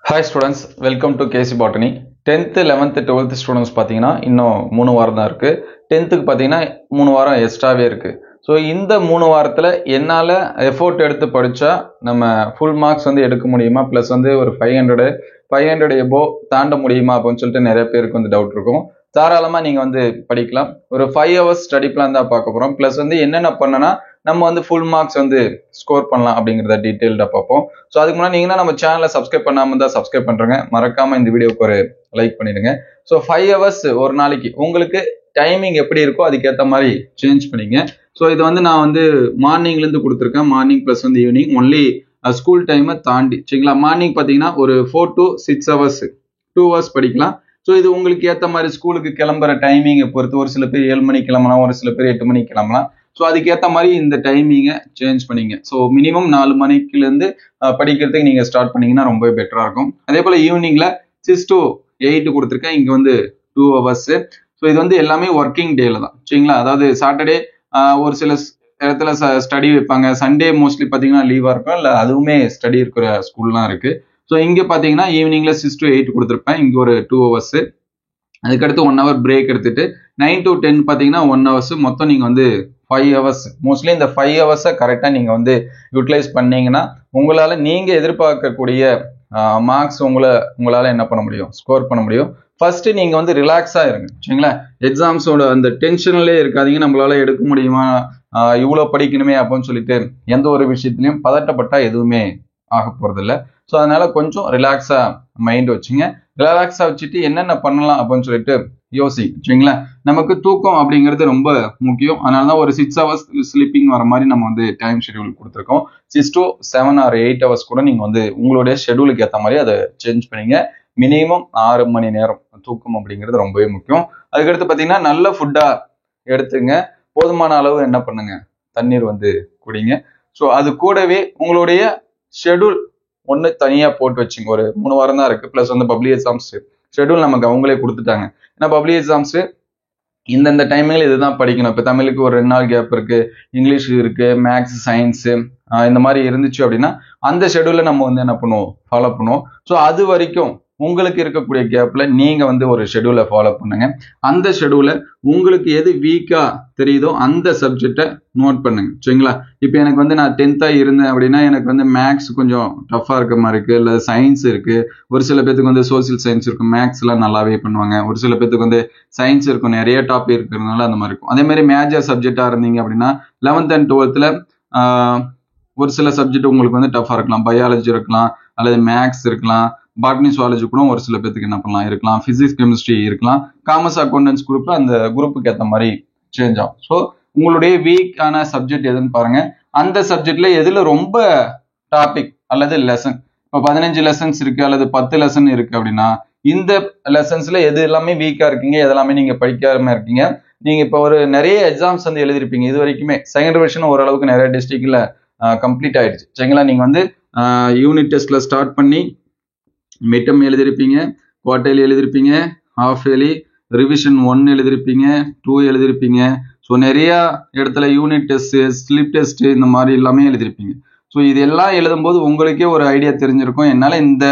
Hi students, welcome to KC Botany. 10th, 11th, 12th students பார்த்தீங்கன்னா இன்னும் 3 வாரம் தான் இருக்கு. 10th பார்த்தீங்கன்னா 3 வாரம் எக்ஸ்ட்ராவே இருக்கு. ஸோ இந்த 3 வாரத்தில் என்னால் எஃபோர்ட் எடுத்து படித்தா நம்ம ஃபுல் மார்க்ஸ் வந்து எடுக்க முடியுமா, ப்ளஸ் வந்து ஒரு 500 எபோ தாண்ட முடியுமா அப்படின்னு சொல்லிட்டு நிறைய பேருக்கு வந்து டவுட் இருக்கும். தாராளமாக நீங்கள் வந்து படிக்கலாம். ஒரு 5 hours ஸ்டடி பிளான் தான் பார்க்க போகிறோம். ப்ளஸ் வந்து என்னென்ன பண்ணனா நம்ம வந்து ஃபுல் மார்க்ஸ் வந்து ஸ்கோர் பண்ணலாம் அப்படிங்கிறத டீட்டெயில்டாக பார்ப்போம். ஸோ அதுக்கு முன்னாடி நீங்கன்னா நம்ம சேனலை சப்ஸ்கிரைப் பண்ணாமல் தான் சப்ஸ்கிரைப் பண்ணுறேங்க. மறக்காமல் இந்த வீடியோக்கு ஒரு லைக் பண்ணிடுங்க. ஸோ 5 hours ஒரு நாளைக்கு உங்களுக்கு டைமிங் எப்படி இருக்கோ அதுக்கேற்ற மாதிரி சேஞ்ச் பண்ணிங்க. ஸோ இது வந்து நான் வந்து மார்னிங்லேருந்து கொடுத்துருக்கேன். மார்னிங் ப்ளஸ் வந்து ஈவினிங் ஒன்லி ஸ்கூல் டைமை தாண்டி சரிங்களா. மார்னிங் பார்த்தீங்கன்னா ஒரு 4 to 6 hours 2 hours படிக்கலாம். ஸோ இது உங்களுக்கு ஏற்ற மாதிரி ஸ்கூலுக்கு கிளம்புற டைமிங்கை பொறுத்து ஒரு சில பேர் 7 மணிக்கு கிளம்பலாம், ஒரு சில பேர் 8 மணிக்கு கிளம்பலாம். ஸோ அதுக்கேற்ற மாதிரி இந்த டைமிங்கை சேஞ்ச் பண்ணிங்க. ஸோ மினிமம் 4 மணிக்குலேருந்து படிக்கிறதுக்கு நீங்கள் ஸ்டார்ட் பண்ணிங்கன்னா ரொம்பவே பெட்டராக இருக்கும். அதே போல் ஈவினிங்கில் 6 to 8 கொடுத்துருக்கேன். இங்கே வந்து 2 hours. ஸோ இது வந்து எல்லாமே ஒர்க்கிங் டேல தான் சரிங்களா. அதாவது சாட்டர்டே ஒரு சில இடத்துல ஸ்டடி வைப்பாங்க. சண்டே மோஸ்ட்லி பார்த்தீங்கன்னா லீவாக இருக்கும், இல்லை அதுவுமே ஸ்டடி இருக்கிற ஸ்கூல்லாம் இருக்குது. ஸோ இங்கே பார்த்தீங்கன்னா ஈவினிங்கில் 6 to 8 கொடுத்துருப்பேன். இங்கே ஒரு 2 hours. அதுக்கடுத்து 1 hour பிரேக் எடுத்துட்டு 9 to 10 பார்த்தீங்கன்னா 1 hours. மொத்தம் நீங்கள் வந்து 5 hours. மோஸ்ட்லி இந்த 5 hours கரெக்டாக நீங்கள் வந்து யூட்டிலைஸ் பண்ணீங்கன்னா உங்களால் நீங்கள் எதிர்பார்க்கக்கூடிய மார்க்ஸ் உங்களால் என்ன பண்ண முடியும், ஸ்கோர் பண்ண முடியும். ஃபர்ஸ்ட் நீங்கள் வந்து ரிலாக்ஸாக இருங்க சரிங்களா. எக்ஸாம்ஸோட அந்த டென்ஷன்லேயே இருக்காதீங்க. நம்மளால எடுக்க முடியுமா, இவ்வளோ படிக்கணுமே அப்படின்னு சொல்லிட்டு எந்த ஒரு விஷயத்துலையும் பதட்டப்பட்டா எதுவுமே ஆக போகிறதில்ல. ஸோ அதனால கொஞ்சம் ரிலாக்ஸாக மைண்ட் வச்சுங்க. ரிலாக்ஸாக வச்சுட்டு என்னென்ன பண்ணலாம் அப்படின்னு சொல்லிட்டு யோசிச்சிங்களா. நமக்கு தூக்கம் அப்படிங்கிறது ரொம்ப முக்கியம். அதனால தான் ஒரு 6 hours ஸ்லீப்பிங் வர மாதிரி நம்ம வந்து டைம் ஷெடியூல் கொடுத்துருக்கோம். 6 to 7 or 8 hours கூட நீங்கள் வந்து உங்களுடைய ஷெடியூலுக்கு ஏற்ற மாதிரி அதை சேஞ்ச் பண்ணிங்க. மினிமம் 6 மணி நேரம் தூக்கம் அப்படிங்கிறது ரொம்பவே முக்கியம். அதுக்கடுத்து பார்த்தீங்கன்னா நல்ல ஃபுட்டாக எடுத்துங்க. போதுமான அளவு என்ன பண்ணுங்க, தண்ணீர் வந்து குடிங்க. ஸோ அது கூடவே உங்களுடைய ஷெடியூல் ஒன்று தனியாக போட்டு வச்சுங்க. ஒரு 3 வாரம் தான் இருக்குது. ப்ளஸ் வந்து பப்ளிக் எக்ஸாம்ஸ் ஷெடியூல் நமக்கு அவங்களே கொடுத்துட்டாங்க. ஏன்னா பப்ளிக் எக்ஸாம்ஸு இந்தந்த டைமிங்கில் இதுதான் படிக்கணும். இப்போ தமிழுக்கு ஒரு 2 நாள் கேப் இருக்குது, இங்கிலீஷ் இருக்குது, மேக்ஸ், சயின்ஸு இந்த மாதிரி இருந்துச்சு அப்படின்னா அந்த ஷெடியூலை நம்ம வந்து என்ன பண்ணுவோம், ஃபாலோ பண்ணுவோம். ஸோ அது வரைக்கும் உங்களுக்கு இருக்கக்கூடிய கேப்ல நீங்க வந்து ஒரு ஷெடியூலை ஃபாலோ பண்ணுங்க. அந்த ஷெடியூலை உங்களுக்கு எது வீக்கா தெரியுதோ அந்த சப்ஜெக்டை நோட் பண்ணுங்க சரிங்களா. இப்போ எனக்கு வந்து நான் 10th இருந்தேன் அப்படின்னா எனக்கு வந்து மேக்ஸ் கொஞ்சம் டஃபா இருக்க மாதிரி இருக்கு, இல்லை சயின்ஸ் இருக்கு. ஒரு சில பேருக்கு வந்து சோசியல் சயின்ஸ் இருக்கும், மேக்ஸ் எல்லாம் நல்லாவே பண்ணுவாங்க. ஒரு சில பேருக்கு வந்து சயின்ஸ் இருக்கும், நிறைய டாபிக் இருக்கிறதுனால அந்த மாதிரி இருக்கும். அதே மாதிரி மேஜர் சப்ஜெக்டா இருந்தீங்க அப்படின்னா 11th and 12th ஒரு சில சப்ஜெக்ட் உங்களுக்கு வந்து டஃபா இருக்கலாம். பயாலஜி இருக்கலாம், அல்லது மேக்ஸ் இருக்கலாம், பாட்னி சுவாலஜி கூட ஒரு சில பேருக்கு என்ன பண்ணலாம் இருக்கலாம், பிசிக்ஸ் கெமிஸ்ட்ரி இருக்கலாம். காமர்ஸ் அக்கௌண்டன்ஸ் குரூப் அந்த குரூப்புக்கு ஏற்ற மாதிரி சேஞ்ச் ஆகும். ஸோ உங்களுடைய வீக்கான சப்ஜெக்ட் எதுன்னு பாருங்க. அந்த சப்ஜெக்ட்ல எதுல ரொம்ப டாபிக் அல்லது லெசன், இப்போ 15 லெசன்ஸ் இருக்கு அல்லது 10 லெசன் இருக்கு அப்படின்னா இந்த லெசன்ஸ்ல எது எல்லாமே வீக்கா இருக்கீங்க, எதெல்லாமே நீங்க படிக்காம இருக்கீங்க. நீங்க இப்போ ஒரு நிறைய எக்ஸாம்ஸ் வந்து எழுதிருப்பீங்க இது வரைக்குமே. செகண்ட் டிவிஷன் ஓரளவுக்கு நிறைய டிஸ்ட்ரிக்ட்ல கம்ப்ளீட் ஆயிடுச்சு சரிங்களா. நீங்க வந்து யூனிட் டெஸ்ட்ல ஸ்டார்ட் பண்ணி மிட்டம் எழுதிருப்பீங்க, குவார்டர்லி எழுதிருப்பீங்க, ஹாஃப் இயர்லி, ரிவிஷன் 1 எழுதிருப்பீங்க, 2 எழுதிருப்பீங்க. ஸோ நிறைய இடத்துல யூனிட் டெஸ்ட், ஸ்லிப் டெஸ்ட் இந்த மாதிரி எல்லாமே எழுதிருப்பீங்க. ஸோ இது எல்லாம் எழுதும்போது உங்களுக்கே ஒரு ஐடியா தெரிஞ்சிருக்கும், என்னால் இந்த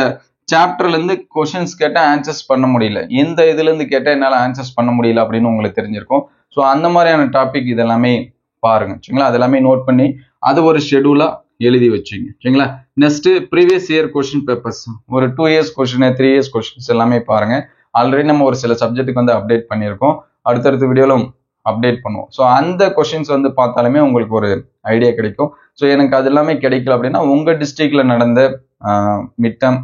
சாப்டர்ல இருந்து கொஸ்டின்ஸ் கேட்டால் ஆன்சர்ஸ் பண்ண முடியல, எந்த இதுல இருந்து கேட்டால் என்னால் ஆன்சர்ஸ் பண்ண முடியல அப்படின்னு உங்களுக்கு தெரிஞ்சிருக்கும். ஸோ அந்த மாதிரியான டாபிக் இதெல்லாமே பாருங்க சரிங்களா. அதெல்லாமே நோட் பண்ணி அது ஒரு ஷெடியூலா எழுதி வச்சுங்க சரிங்களா. Next previous year question papers, ஒரு 2 years கொஸ்டின், 3 years கொஸ்டின்ஸ் எல்லாமே பாருங்க. ஆல்ரெடி நம்ம ஒரு சில சப்ஜெக்ட்டுக்கு வந்து அப்டேட் பண்ணியிருக்கோம், அடுத்தடுத்த வீடியோலும் அப்டேட் பண்ணுவோம். ஸோ அந்த கொஸ்டின்ஸ் வந்து பார்த்தாலுமே உங்களுக்கு ஒரு ஐடியா கிடைக்கும். ஸோ எனக்கு அது எல்லாமே கிடைக்கல அப்படின்னா உங்க டிஸ்ட்ரிக்ட்ல நடந்த மிட்டம்,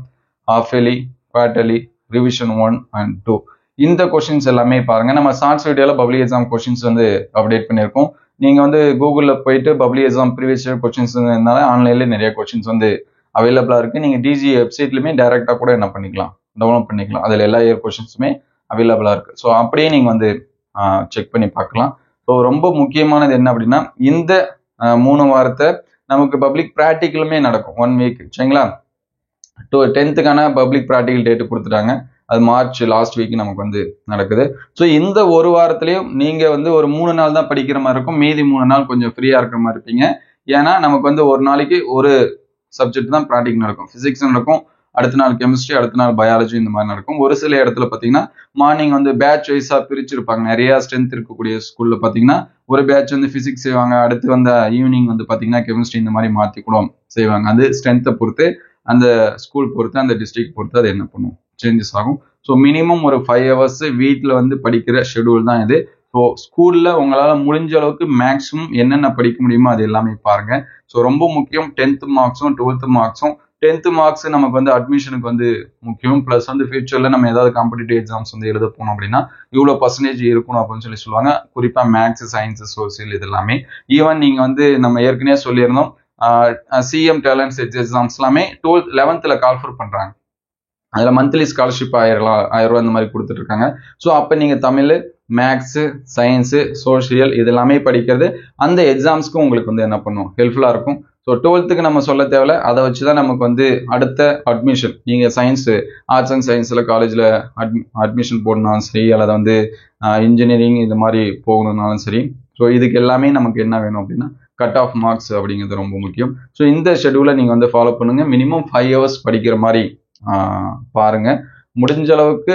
half yearly, quarterly, revision 1 and 2 இந்த கொஸ்டின்ஸ் எல்லாமே பாருங்க. நம்ம ஷார்ட்ஸ் வீடியோல பப்ளிக் எக்ஸாம் கொஸ்டின்ஸ் வந்து அப்டேட் பண்ணியிருக்கோம். நீங்கள் வந்து கூகுளில் போயிட்டு public exam previous year questions இருந்தால ஆன்லைனில் நிறைய கொஸ்டின்ஸ் வந்து அவைலபிளாக இருக்குது. நீங்கள் டிஜி வெப்சைட்லையுமே டைரெக்டாக கூட என்ன பண்ணிக்கலாம், டவுன்லோட் பண்ணிக்கலாம். அதில் எல்லா இயர் கொஸ்டின்ஸுமே அவைலபிளாக இருக்குது. ஸோ அப்படியே நீங்கள் வந்து செக் பண்ணி பார்க்கலாம். ஸோ ரொம்ப முக்கியமானது என்ன அப்படின்னா இந்த 3 வாரத்தை நமக்கு பப்ளிக் ப்ராக்டிக்கலுமே நடக்கும் 1 week சரிங்களா. 10th பப்ளிக் ப்ராக்டிக்கல் டேட்டு கொடுத்துட்டாங்க. அது மார்ச் லாஸ்ட் வீக் நமக்கு வந்து நடக்குது. ஸோ இந்த ஒரு வாரத்திலையும் நீங்க வந்து ஒரு 3 நாள் தான் படிக்கிற மாதிரி இருக்கும், மீதி 3 நாள் கொஞ்சம் ஃப்ரீயா இருக்கிற மாதிரி இருப்பீங்க. ஏன்னா நமக்கு வந்து ஒரு நாளைக்கு ஒரு சப்ஜெக்ட் தான் ப்ராக்டிக்கல் நடக்கும். பிசிக்ஸ் நடக்கும், அடுத்த நாள் கெமிஸ்ட்ரி, அடுத்த நாள் பயாலஜி இந்த மாதிரி நடக்கும். ஒரு சில இடத்துல பார்த்தீங்கன்னா மார்னிங் வந்து பேட்ச் வைஸாக பிரிச்சிருப்பாங்க. நிறைய ஸ்ட்ரென்த் இருக்கக்கூடிய ஸ்கூலில் பார்த்தீங்கன்னா ஒரு பேட்ச் வந்து ஃபிசிக்ஸ் செய்வாங்க, அடுத்து வந்து ஈவினிங் வந்து பார்த்தீங்கன்னா கெமிஸ்ட்ரி இந்த மாதிரி மாற்றி கூட செய்வாங்க. அது ஸ்ட்ரென்த்தை பொறுத்து, அந்த ஸ்கூல் பொறுத்து, அந்த டிஸ்ட்ரிக்ட் பொறுத்து அது என்ன பண்ணும், சேஞ்சஸ் ஆகும். ஸோ மினிமம் ஒரு 5 ஹவர்ஸ் வீட்டில் வந்து படிக்கிற ஷெடியூல் தான் இது. ஸோ ஸ்கூலில் உங்களால் முடிஞ்ச அளவுக்கு மேக்ஸிமம் என்னென்ன படிக்க முடியுமோ அது எல்லாமே பாருங்க. ஸோ ரொம்ப முக்கியம் 10th மார்க்ஸும் 12th மார்க்ஸும். 10th மார்க்ஸ் நமக்கு வந்து அட்மிஷனுக்கு வந்து முக்கியம். ப்ளஸ் வந்து ஃபியூச்சரில் நம்ம ஏதாவது காம்படிட்டிவ் எக்ஸாம்ஸ் வந்து எழுத போனோம் அப்படின்னா இவ்வளோ பர்சன்டேஜ் இருக்கணும் அப்படின்னு சொல்லுவாங்க. குறிப்பாக மேக்ஸ், சயின்ஸ், சோசியல் இது எல்லாமே. ஈவன் நீங்கள் வந்து நம்ம ஏற்கனவே சொல்லியிருந்தோம் சிஎம் டேலண்ட்ஸ் எக்ஸாம்ஸ் எல்லாமே 11th கால்ஃபர் பண்ணுறாங்க. அதில் மந்த்லி ஸ்காலர்ஷிப் 1000 ரூபா இந்த மாதிரி கொடுத்துட்டு இருக்காங்க. ஸோ அப்போ நீங்கள் தமிழ், மேக்ஸு, சயின்ஸு, சோஷியல் இது எல்லாமே படிக்கிறது அந்த எக்ஸாம்ஸ்க்கு உங்களுக்கு வந்து என்ன பண்ணும், ஹெல்ப்ஃபுல்லாக இருக்கும். ஸோ 12th நம்ம சொல்ல தேவையில்ல, அதை வச்சு தான் நமக்கு வந்து அடுத்த அட்மிஷன், நீங்கள் சயின்ஸு, ஆர்ட்ஸ் அண்ட் சயின்ஸில் காலேஜில் அட்மிஷன் போடணும்னாலும் சரி, அல்லது வந்து இன்ஜினியரிங் இந்த மாதிரி போகணுன்னாலும் சரி. ஸோ இதுக்கு எல்லாமே நமக்கு என்ன வேணும் அப்படின்னா கட் ஆஃப் மார்க்ஸ் அப்படிங்கிறது ரொம்ப முக்கியம். ஸோ இந்த ஷெடியூலை நீங்கள் வந்து ஃபாலோ பண்ணுங்கள். மினிமம் 5 ஹவர்ஸ் படிக்கிற மாதிரி பாருங்க. முடிஞ்ச அளவுக்கு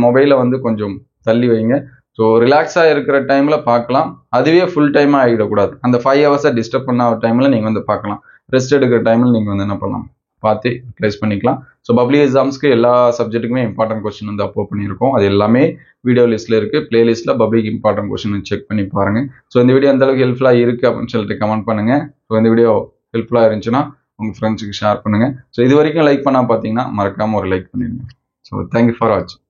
மொபைலை வந்து கொஞ்சம் தள்ளி வைங்க. ஸோ ரிலாக்ஸாக இருக்கிற டைமில் பார்க்கலாம், அதுவே ஃபுல் டைமாக ஆகிடக்கூடாது. அந்த 5 ஹவர்ஸை டிஸ்டர்ப் பண்ண டைமில் நீங்கள் வந்து பார்க்கலாம். ரெஸ்ட் எடுக்கிற டைமில் நீங்கள் வந்து என்ன பண்ணலாம், பார்த்து யூட்டிலைஸ் பண்ணிக்கலாம். ஸோ பப்ளிக் எக்ஸாம்ஸ்க்கு எல்லா சப்ஜெக்ட்டுக்குமே இம்பார்ட்டன்ட் கொஸ்டின் வந்து அப்லோட் பண்ணியிருக்கோம். அது எல்லாமே வீடியோ லிஸ்ட்டில் இருக்குது. பிளேலிஸ்ட்டில் பப்ளிக் இம்பார்ட்டன்ட் கொஸ்டின் செக் பண்ணி பாருங்கள். ஸோ இந்த வீடியோ எந்த அளவுக்கு ஹெல்ப்ஃபுல்லாக இருக்குது அப்படின்னு சொல்லிட்டு கமெண்ட் பண்ணுங்கள். ஸோ இந்த வீடியோ ஹெல்ப்ஃபுல்லாக இருந்துச்சுன்னா உங்கள் ஃப்ரெண்ட்ஸுக்கு ஷேர் பண்ணுங்கள். ஸோ இது வரைக்கும் லைக் பண்ணால் பார்த்தீங்கன்னா மறக்காமல் ஒரு லைக் பண்ணிடுங்க. ஸோ தேங்க்யூ ஃபார் வாட்சிங்.